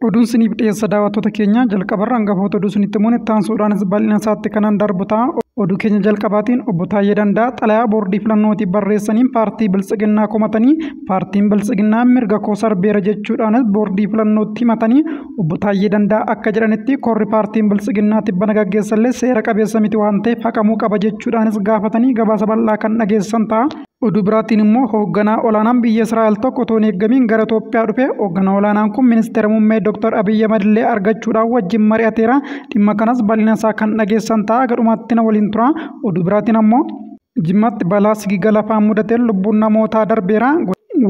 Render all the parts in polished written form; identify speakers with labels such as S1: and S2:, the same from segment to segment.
S1: Oduun siniif dhiyeessa daawwattoota keenya jalqabarra hangafoota oduu sinitti muun itti aansuudhaanis bal'ina isaatti kanan darbu ta'a. Oduu keenya jalqabaatiin obbo Taayyee Danda'a xalayaa boordii filannootiif barreessaniin paartii Biltsiginnaa komatanii paartiin Biltsiginnaa mirga koo sarbeera jechuudhaanis boordii filannootti himatanii obbo Taayyee Danda'a akka jedhanitti korri paartiin Biltsiginnaatiif bana gaggeessallee seera qabeessa miti waan ta'eef haqamuu qaba jechuudhaanis gaafatanii gabaasa bal'aa kan dhageessan ta'a. Oduu biraatiin immoo hoogganaa olaanaan biyya Israa'el tokko otoo hin eeggamiin gara Itoophiyaa dhufe hoogganaa olaanaan kun ministeera muummee Dr. Abiy Ahmed illee argachuudhaan wajjin mari'ateera. Dhimma kanas bal'ina isaa kan dhageessan ta'a gadhumaatti na waliin tura. Oduu biraatiin ammoo Jimmaatti balaa sigiga lafaan mudateen lubbuun namootaa darbeera.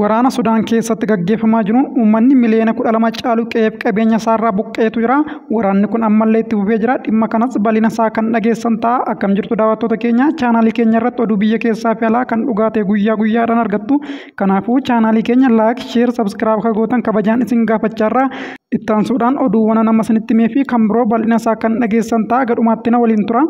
S1: Waraana Sudaan keessatti gaggeeffamaa jiruun uummanni miliyoona 12 caalu qe'eef qabeenya isaarraa buqqeetu jira. Waraanni kun ammallee itti fufee jira. Dhimma kanas bal'ina isaa kan dhageessan ta'a. Akkam jirtu daawwattoota keenya chaanaalii keenya irratti oduu biyya keessaa fi alaa kan dhugaa ta'e guyyaa guyyaadhaan argattu. Kanaafuu chaanaalii keenya laayik, sheer, sabskiraayib akka gootan kabajaan isin gaafachaarra. Itti aansuudhaan oduuwwan nama isinitti himee fi kan biroo bal'ina isaa kan dhageessan ta'a. Gadhumaatti na waliin tura.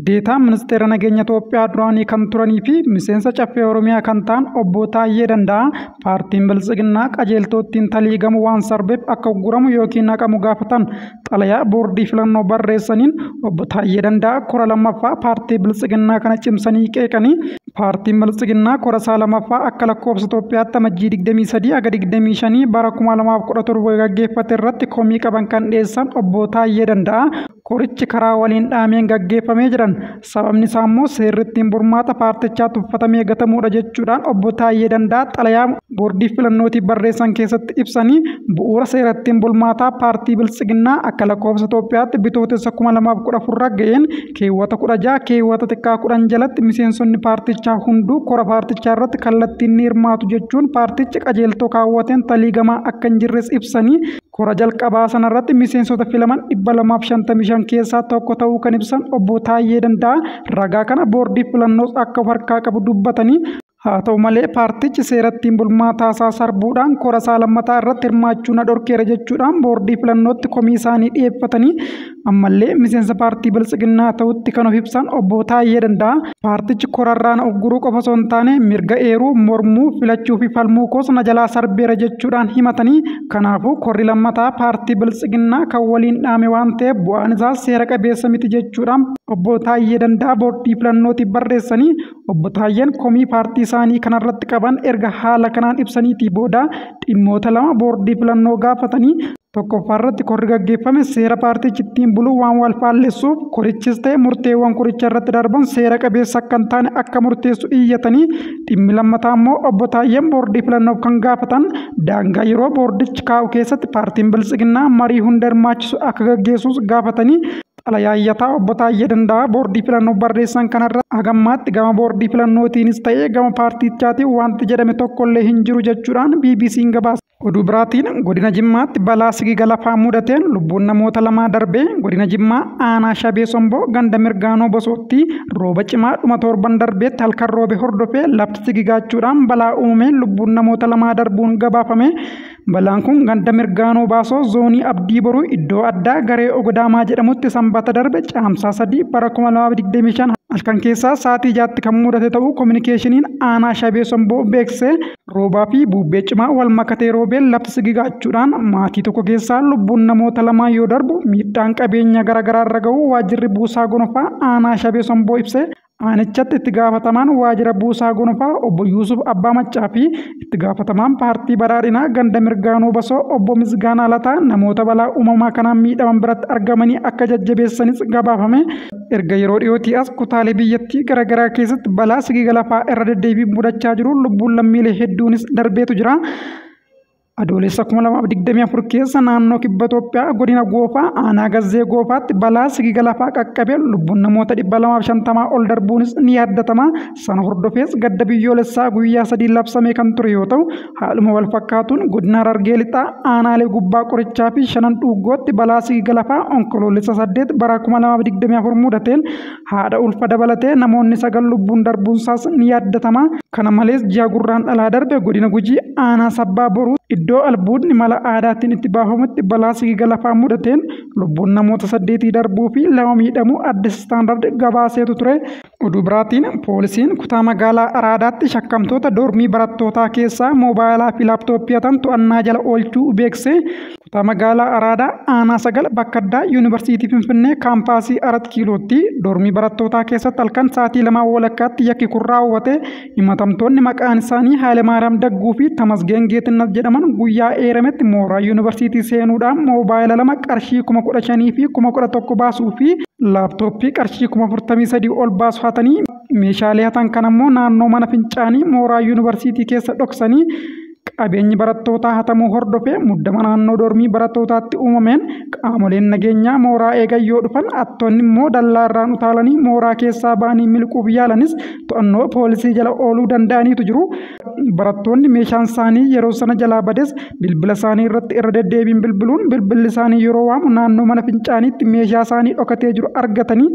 S1: Deetaan ministeera nageenya Itoophiyaa duraanii kan turanii fi miseensa caffee Oromiyaa kan ta'an obbo Taayyee Danda'a paartiin Biltsiginnaa qajeeltoottiin taliigamu waan sarbeef akka ugguramu yookiin haqamu gaafatan xalayaa boordii filannoo barreessaniin obbo Taayyee Danda'a kora lammaffaa paartii Biltsiginnaa kana cimsanii qeeqanii paartiin Biltsiginnaa kora isaa lammaffaa akka lakkoofsa Itoophiyaatti amajjii 23 aga 25 bara 2017 gaggeeffate irratti komii qaban kan dhiyeessan obbo Taayyee Danda'a korichi karaa waliin dhaameen gaggeeffamee jiran sababni isaa immoo seerri ittiin bulmaata paartichaa tuffatamee gatamuudha jechuudhaan obbo Taayyee Danda'a xalayaa boordii filannootiif barreessan keessatti ibsanii bu'uura seera ittiin bulmaataa paartii Biltsiginnaa akka lakkoofsa Itoophiyaatti bitootessa 2014 ga'een keewwata 16 keewwata xiqqaa 10 jalatti miseensonni paartichaa hunduu kora paartichaa irratti kallattiin ni hirmaatu jechuun paartichi qajeeltoo kaawwateen taliigamaa akka hin jirres ibsanii kora jalqabaa sanarratti miseensota filaman 255 keessaa tokko ta'uu kan ibsan obbo Taayyee Danda'a ragaa kana boordii filannoos akka harkaa qabu dubbatanii haa ta'u malee paartichi seera ittiin bulmaataa isaa sarbuudhaan kora isaa lammataa irratti hirmaachuu na dhorkeera jechuudhaan boordii filannootti komii isaanii dhiyeeffatanii ammallee miseensa paartii Biltsiginnaa ta'utti kan of ibsan obbo Taayyee Danda'a paartichi korarraa na ugguruu qofa osoo hin taane mirga eeruu mormuu filachuu fi falmuu koos na jalaa sarbeera jechuudhaan himatanii kanaafuu korri lammataa paartii Biltsiginnaa kan waliin dhaame waan ta'eef bu'aan isaa seera qabeessa miti jechuudhaan obbo Taayyee Danda'a boordii filannootiif barreessanii obbo Taayyeen komii paartii isaanii kanarratti qaban erga haala kanaan ibsaniitii booda dhimmoota lama boordii filannoo gaafatanii tokkoffaarratti korri gaggeeffame seera paartichi ittiin buluu waan wal faalleessuuf korichis ta'e murteewwan koricha irratti darban seera qabeessa akka hin taane akka murteessu iyyatanii dhimmi lammataa immoo obbo Taayyeen boordii filannoof kan gaafatan daangaa yeroo boordichi kaa'u keessatti paartiin Biltsiginnaa marii hunda hirmaachisu akka gaggeessus gaafatanii xalayaa obbo Taayyee Danda'a boordii filannoo barreessan kanarra hagammaatti gama boordii filannootiinis ta'ee gama paartichaatiin wanti jedhame tokkollee hin jiru jechuudhaan BBC'n gabaasa. Oduu biraatiin godina Jimmaatti balaa sigiga lafaa mudateen lubbuun namoota lamaa darbee godina Jimmaa aanaa Shabee Somboo ganda Mirgaanoo Bosootti rooba cimaa dhuma torban darbeetti halkan roobe hordofee lafti sigigaachuudhaan balaa uumeen lubbuun namoota lamaa darbuun gabaafame. Balaan kun ganda Mirgaanoo Baasoo zoonii Abdii Boruu iddoo addaa garee Ogodaamaa jedhamutti sanbata darbe caamsaa 3 bara 2025 halkan keessaa sa'aatii 6tti kan mudate ta'uu kominikeeshiniin aanaa Shabee Somboo beeksise roobaa fi bubbee cimaa wal makatee roobeen lafti sigigaachuudhaan maatii tokko keessaa lubbuun namoota lamaa yoo darbu miidhaan qabeenya garaagaraa irra ga'uu waajjirri buusaa gonofaa aanaa Shabee Somboo ibse. Aanichatti itti gaafatamaan waajjira buusaa gonofaa obbo Yuusuf Abbaa Maccaa fi itti gaafatamaan paartii badhaadhinaa ganda Mirgaanoo Basoo obbo Misgaanaa Lataa namoota balaa uumamaa kanaan miidhaman biratti argamanii akka jajjabeessanis gabaafame. Erga yeroo dhiyootii as kutaalee biyyattii garaagaraa keessatti balaa sigiga lafaa irra deddeebiin mudachaa jiru lubbuun lammiilee hedduunis darbeetu jira. Adoolessa 2024 keessa naannoo kibba Itoophiyaa godina Goofaa aanaa Gazzee Goofaatti balaa sigiga lafaa qaqqabeen lubbuun namoota 250 ol darbuunis ni yaadatama. Sana hordofees gadda biyyoolessaa guyyaa 3 labsamee kan ture yoo ta'u haaluma wal fakkaatuun godina Harargee Lixaa aanaalee gubbaa qorichaa fi shanan dhuugootti balaa sigiga lafaa onkoloolessa 8 bara 2024 mudateen haadha ulfa dabalatee namoonni 9 lubbuun darbuunsaas ni yaadatama. Kana malees ji'a gurraan dhalaa darbe godina Gujii aanaa Sabbaa Boruu iddoo albuudni mala aadaatiin itti baafamutti balaa sigiga lafaa mudateen lubbuun namoota 8 darbuu fi 2 miidhamuu Addis Standard gabaaseetu ture. Oduu biraatiin poolisiin kutaa magaalaa Araadaatti shakkamtoota dormii barattootaa keessaa moobaayilaa fi laaptooppii hatan to'annaa jala oolchuu beekse. Kutaa magaalaa Araadaa aanaa 9 bakka addaa Yuunivarsiitii Finfinnee kaampaasii 4 kiilootti dormii barattootaa keessatti halkan sa'aatii 2 walakkaatti yakki kun raawwate. Himatamtoonni maqaan isaanii Haalemaariyaam Dagguu fi Tamasgeen Geetinnat jedhaman guyyaa eerametti mooraa Yuunivarsiitii seenuudhaan moobaayila 2 qarshii 15,000 fi 11,000 baasuu fi laaptooppii qarshii 43,000 ol baasu hatanii meeshaalee hatan kan ammoo naannoo mana fincaanii mooraa Yuunivarsiitii keessa dhoksanii qabeenyi barattootaa hatamuu hordofee muddama naannoo dormii barattootaatti uumameen qaamoleen nageenyaa mooraa eegan yoo dhufan attoonni immoo dallaarraan utaalanii mooraa keessaa ba'anii miliquuf yaalanis to'annoo poolisii jala ooluu danda'aniitu jiru. Barattoonni meeshaan isaanii yeroo sana jalaa bades bilbila isaanii irratti irra deddeebiin bilbiluun bilbilli isaanii yeroo waamu naannoo mana fincaaniitti meeshaa isaanii dhokatee jiru argatanii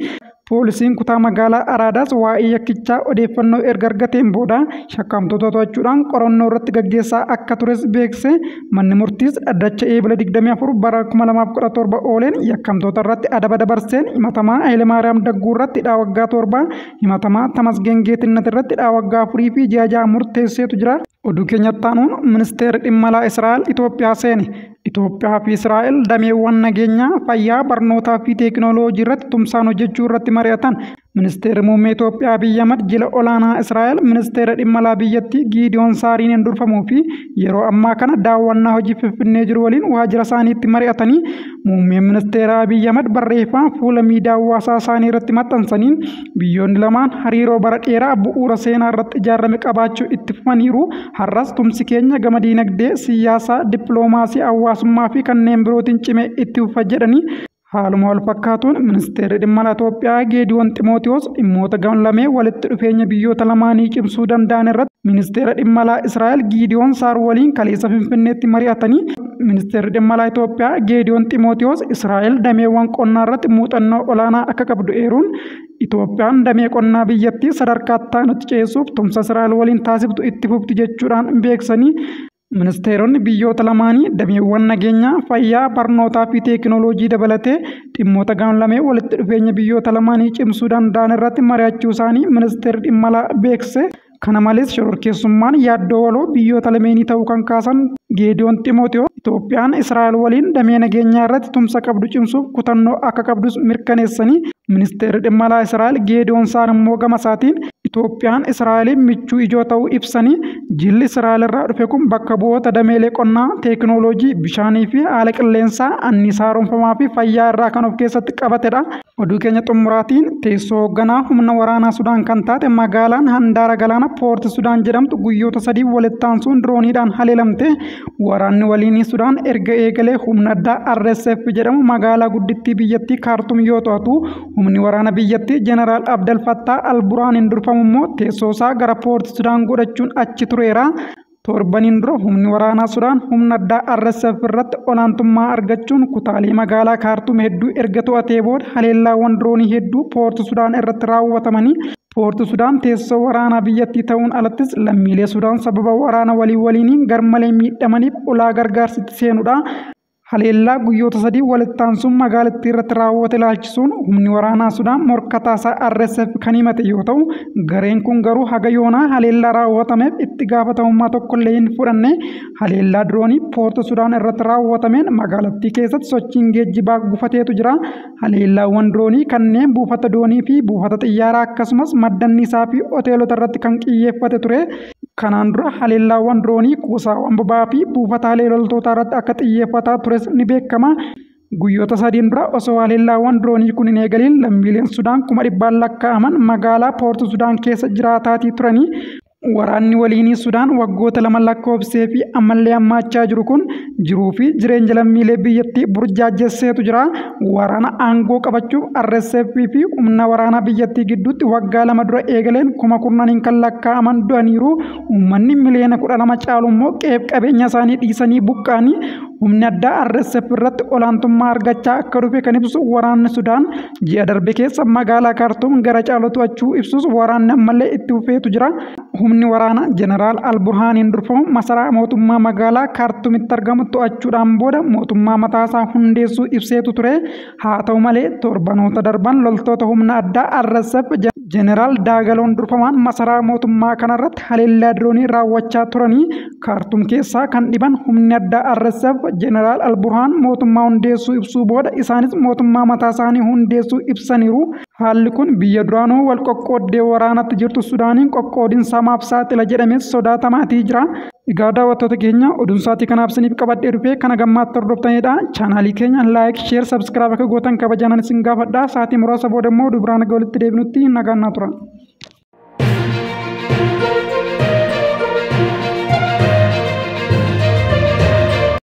S1: poolisiin kutaa magaalaa Araadaas waa'ee yakkichaa odeeffannoo erga argateen booda shakkamtoota to'achuudhaan qorannoo irratti gaggeessaa akka tures beekse. Manni murtiis dhaddacha eebila 24 bara 2017 ooleen yakkamtoota irratti adaba dabarseen himatamaa Haalemaariyaam Dagguu irratti hidhaa waggaa 7, himatamaa Tamasgeen Geetinnat irratti hidhaa waggaa 4 fi ji'a 6 murteesseetu jira. Oduu keenyatti aanuun ministeerri dhimma alaa Israa'el Itoophiyaa seene. Itoophiyaa fi Israa'el dameewwan nageenyaa, fayyaa, barnootaa fi teekinooloojii irratti tumsaan hojjechuu irratti mari'atan. Ministeerri muummee Itoophiyaa Abiyyi Ahmad jila olaanaa Israa'el ministeera dhimma alaa biyyattii Giidiyoon Saariiniin durfamuu fi yeroo ammaa kana daawwannaa hojii Finfinnee jiru waliin waajjira isaaniitti mari'atanii muummeen ministeera Abiyyi Ahmad barreeffama fuula miidiyaa hawaasaa isaanii irratti maxxansaniin biyyoonni lamaan hariiroo bara dheeraa bu'uura seenaa irratti ijaarame qabaachuu itti fufaniiru. Har'as tumsi keenya gama diinagdee, siyaasaa, dippiloomaasii, hawaasummaa fi kanneen birootiin cimee itti fufa jedhanii. Haaluma wal fakkaatuun ministeerri dhimma alaa Itoophiyaa Geediyoon Ximootiyoos dhimmoota gamlamee walitti dhufeenya biyyoota lamaanii cimsuu danda'an irratti ministeera dhimma alaa Israa'el Giidiyoon Saar waliin kaleessa Finfinneetti mari'atanii. Ministeerri dhimma alaa Itoophiyaa Geediyoon Ximootiyoos Israa'el dameewwan qonnaa irratti muuxannoo olaanaa akka qabdu eeruun Itoophiyaan damee qonnaa biyyattii sadarkaa itti ceessuuf tumsa Israa'el waliin taasiftu itti fufti jechuudhaan beeksanii. Ministeeronni biyyoota lamaanii dameewwan nageenyaa, fayyaa, barnootaa fi teekinooloojii dabalatee dhimmoota gamlamee walitti dhufeenya biyyoota lamaanii cimsuu danda'an irratti mari'achuu isaanii ministeerri dhimma alaa beekse. Kana malees shororkeessummaan yaaddoo waloo biyyoota lameenii ta'uu kan kaasan Geediyoon Ximootiyoo Itoophiyaan Israa'el waliin damee nageenyaa irratti tumsa qabdu cimsuuf kutannoo akka qabdus mirkaneessanii. Ministeerri dhimma alaa Israa'el Geediyoon Saar immoo gama isaatiin Itoophiyaan Israa'eliin michuu ijoo ta'uu ibsanii jilli Israa'el irraa dhufe kun bakka bu'oota dameelee qonnaa, teekinooloojii, bishaanii fi haala qilleensaa, anniisaa haaromfamaa fi fayyaa irraa kan of keessatti qabatedha. Oduu keenya xumuraatiin teessoo hoogganaa humna waraanaa Sudaan kan taate magaalaan handaara galaana Poort Sudaan jedhamtu guyyoota 3 walitti aansuun dirooniidhaan haleelamte. Waraanni waliinii Sudaan erga eegalee humna addaa RSF jedhamu magaalaa guddittii biyyattii Kaartum yoo to'atu, humni waraana biyyattii Jeneraal Abdel Fattah al-Burhaaniin durfamu immoo teessoo isaa gara Poort Sudaan godhachuun achi tureera. Torbaniin dura humni waraanaa Sudaan humna addaa RSF irratti olaantummaa argachuun kutaalee magaalaa Kaartum hedduu erga to'atee booda haleellaawwan diroonii hedduu Poort Sudaan irratti raawwatamanii. Poort Sudaan teessoo waraanaa biyyattii ta'uun alattis lammiilee Sudaan sababa waraana waliiniin garmalee miidhamaniif ulaa gargaarsitti seenuudha. Haleellaa guyyoota 3 walitti aansuun magaalattii irratti raawwate ilaalchisuun humni waraanaa Sudaan morkataa isaa RSF kan himate yoo ta'u, gareen kun garuu haga yoonaa haleellaa raawwatameef itti gaafatamummaa tokkollee hin fudhanne. Haleellaa diroonii Poort Sudaan irratti raawwatameen magaalattii keessatti sochiin geejjibaa gufateetu jira. Haleellaawwan diroonii kanneen buufata doonii fi buufata xiyyaaraa akkasumas madda anniisaa fi hoteelota irratti kan xiyyeeffate ture. Kanaan dura haleellaawwan diroonii kuusaawwan boba'aa fi buufataalee loltootaa irratti akka xiyyeeffataa tures ni beekama. Guyyoota 3 dura osoo haleellaawwan diroonii kun hin eegaliin lammiileen Sudaan 100,000 lakkaa'aman magaalaa Poort Sudaan keessa jiraataatii turanii. Waraanni waliinii Sudaan waggoota 2 lakkoofsee fi ammallee hammaachaa jiru kun jiruu fi jireenya lammiilee biyyattii burjaajesseetu jira. Waraana aangoo qabachuuf RSF fi humna waraanaa biyyattii gidduutti waggaa 2 dura eegaleen 10,000 kan lakkaa'aman du'aniiru. Uummanni miliyoona 12 caalu immoo qabeenya isaanii dhiisanii buqqa'anii. humni addaa RSF irratti olaantummaa argachaa akka dhufe kan ibsu waraanni Sudaan ji'a darbe keessa magaalaa Kaartuum gara caaluu to'achuu ibsus waraanni ammallee itti fufeetu jira. Humni waraanaa Jeneraal Alburhaaniin durfamu masaraa mootummaa magaalaa Kaartuumitti argamu to'achuudhaan booda mootummaa mataasaa hundeessuu ibseetu ture. Haa ta'u malee torbanoota darban loltoota humna addaa RSF Jeneraal Daagaloon durfamaan masaraa mootummaa kanarratti haleellaa diroonii raawwachaa turanii Kaartuum keessaa kan dhiban humni addaa RSF Jeneraal Alburhaan mootummaa hundeessuu ibsuu booda isaanis mootummaa mataa isaanii hundeessuu ibsaniiru. Haalli kun biyya duraanuu wal qoqqooddee waraanatti jirtu Sudaaniin qoqqoodinsamaaf saaxila jedhames sodaatamaatii jira. Egaa daawwattoota keenya oduun saatii kanaaf isiniif qabadhee dhufe kana gammaatti hordoftanidha. Chaanaalii keenya laayik, sheer, sabskiraayib akka gootan kabajaan isin gaafadha. Saatii muraasa booda immoo oduu biraan walitti deebinutti nagaan naa tura.